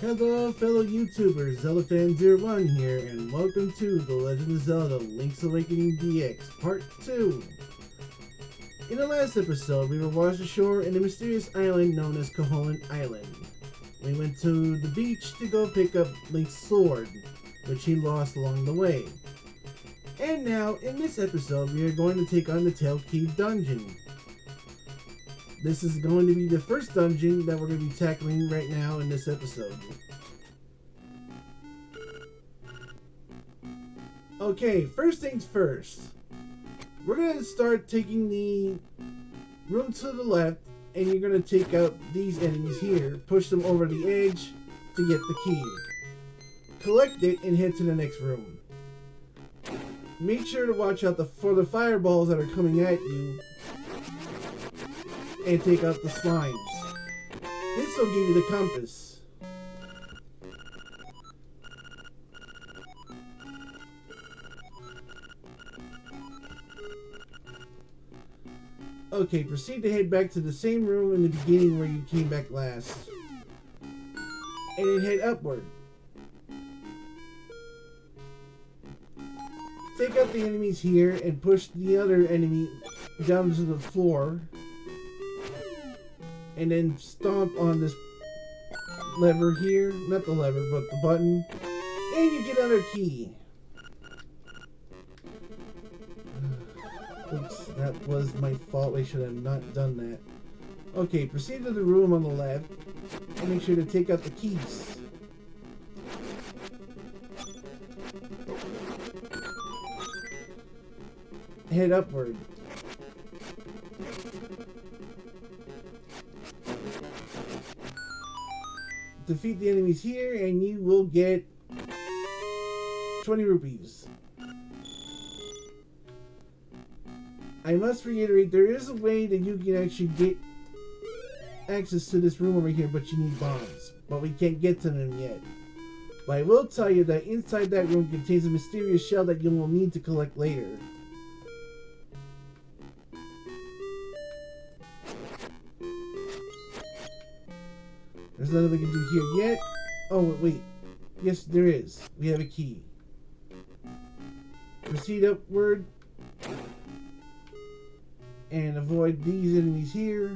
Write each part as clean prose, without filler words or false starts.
Hello fellow YouTubers, ZeldaFan01 here, and welcome to The Legend of Zelda Link's Awakening DX Part 2. In the last episode, we were washed ashore in a mysterious island known as Koholint Island. We went to the beach to go pick up Link's sword, which he lost along the way. And now, in this episode, we are going to take on the Tail Cave Dungeon. This is going to be the first dungeon that we're going to be tackling right now in this episode. Okay, first things first. We're going to start taking the room to the left, and you're going to take out these enemies here, push them over the edge to get the key. Collect it and head to the next room. Make sure to watch out for the fireballs that are coming at you, and take out the slimes. This will give you the compass. Okay, proceed to head back to the same room in the beginning where you came back last. And then head upward. Take out the enemies here and push the other enemy down to the floor. And then stomp on this lever here. Not the lever, but the button. And you get another key. Oops, that was my fault. I should have not done that. Okay, proceed to the room on the left. And make sure to take out the keys. Head upward. Defeat the enemies here and you will get 20 rupees. I must reiterate, there is a way that you can actually get access to this room over here, but you need bombs. But we can't get to them yet. But I will tell you that inside that room contains a mysterious shell that you will need to collect later. There's nothing we can do here yet. Oh, wait. Yes, there is. We have a key. Proceed upward. And avoid these enemies here.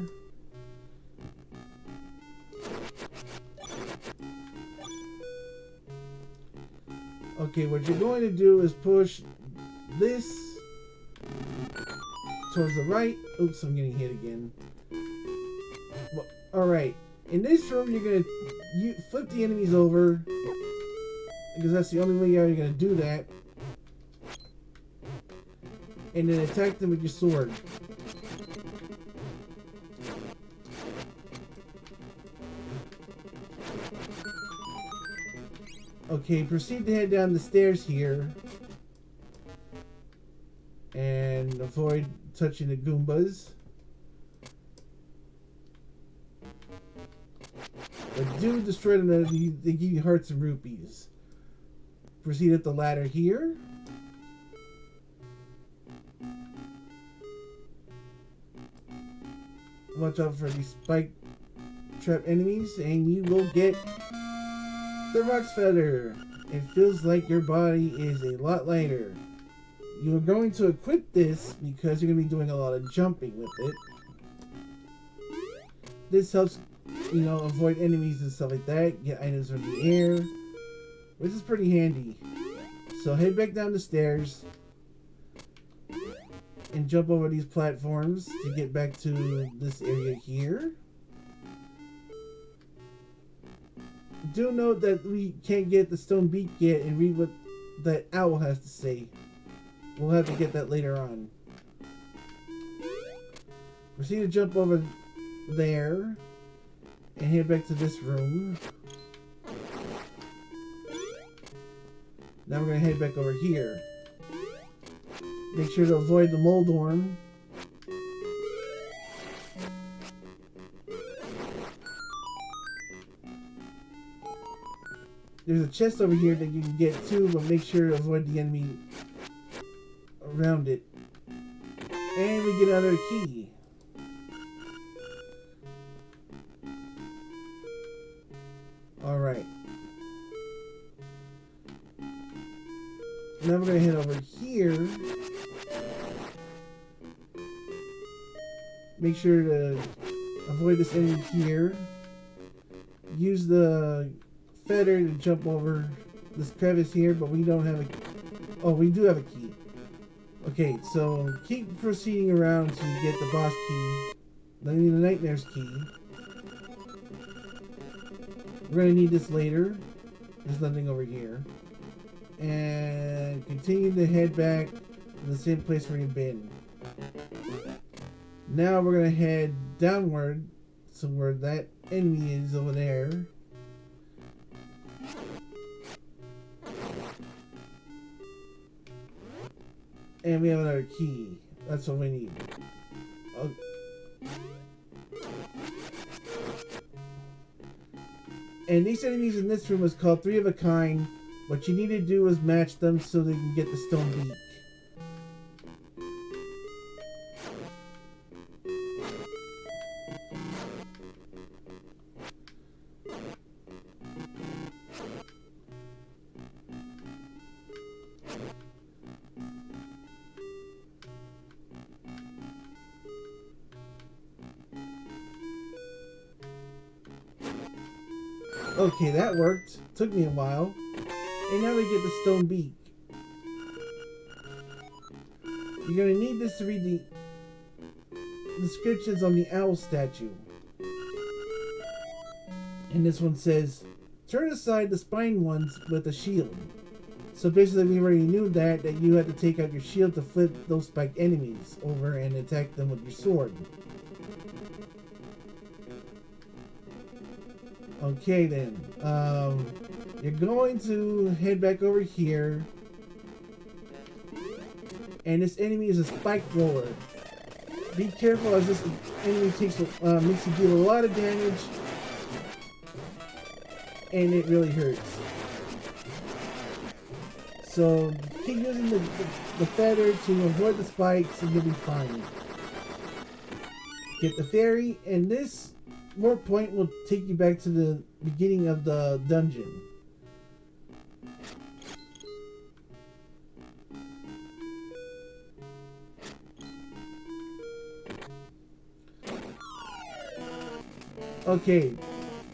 Okay, what you're going to do is push this towards the right. Oops, I'm getting hit again. Well, alright. In this room, you're going to flip the enemies over, because that's the only way you're going to do that. And then attack them with your sword. Okay, proceed to head down the stairs here. And avoid touching the Goombas. But do destroy them, they give you hearts and rupees. Proceed up the ladder here. Watch out for these spike trap enemies, and you will get the Roc's Feather. It feels like your body is a lot lighter. You're going to equip this because you're going to be doing a lot of jumping with it. This helps, you know, avoid enemies and stuff like that, get items from the air, which is pretty handy. So head back down the stairs and jump over these platforms to get back to this area here. Do note that we can't get the stone beak yet and read what that owl has to say. We'll have to get that later on. Proceed to jump over there and head back to this room. Now we're going to head back over here. Make sure to avoid the Moldorm. There's a chest over here that you can get too, but make sure to avoid the enemy around it. And we get another key. Alright. Now we're going to head over here. Make sure to avoid this enemy here. Use the feather to jump over this crevice here, but we don't have a... Oh, we do have a key. Okay, so keep proceeding around to get the boss key. Then I need the Nightmare's key. We're going to need this later. There's nothing over here. And continue to head back to the same place where you've been. Now we're going to head downward to where that enemy is over there. And we have another key. That's what we need. Oh. And these enemies in this room is called Three of a Kind. What you need to do is match them so they can get the stone beak. Okay, that worked. Took me a while. And now we get the stone beak. You're gonna need this to read the descriptions on the owl statue. And this one says, turn aside the spine ones with a shield. So basically we already knew that you had to take out your shield to flip those spiked enemies over and attack them with your sword. Okay then, you're going to head back over here, and this enemy is a spike roller. Be careful as this enemy makes you deal a lot of damage, and it really hurts. So keep using the feather to avoid the spikes and you'll be fine. Get the fairy, and this warp point will take you back to the beginning of the dungeon. Okay,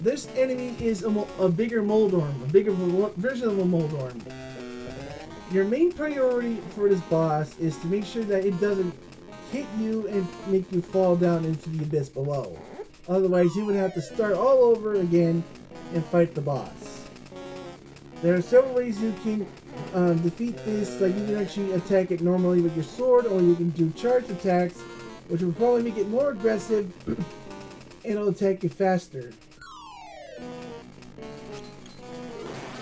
this enemy is a bigger Moldorm, a bigger version of a Moldorm. Your main priority for this boss is to make sure that it doesn't hit you and make you fall down into the abyss below. Otherwise, you would have to start all over again and fight the boss. There are several ways you can defeat this. Like you can actually attack it normally with your sword, or you can do charge attacks, which will probably make it more aggressive and it'll attack you faster.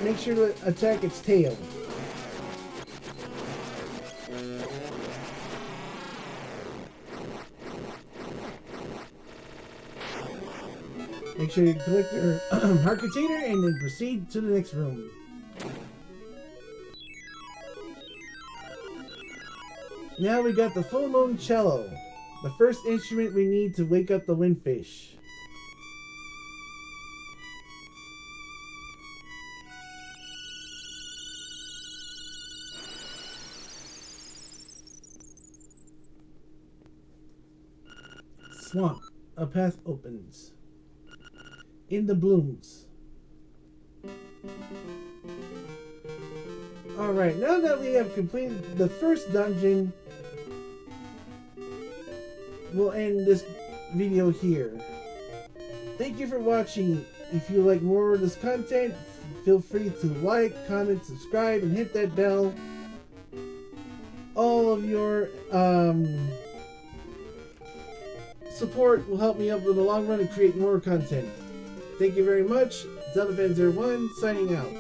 Make sure to attack its tail. Make sure you collect your heart container and then proceed to the next room. Now we got the full moon cello, the first instrument we need to wake up the windfish. Swamp, a path opens. In the blooms. Alright, now that we have completed the first dungeon, we'll end this video here. Thank you for watching. If you like more of this content, feel free to like, comment, subscribe, and hit that bell. All of your support will help me out in the long run and create more content. Thank you very much. ZeldaFan01 signing out.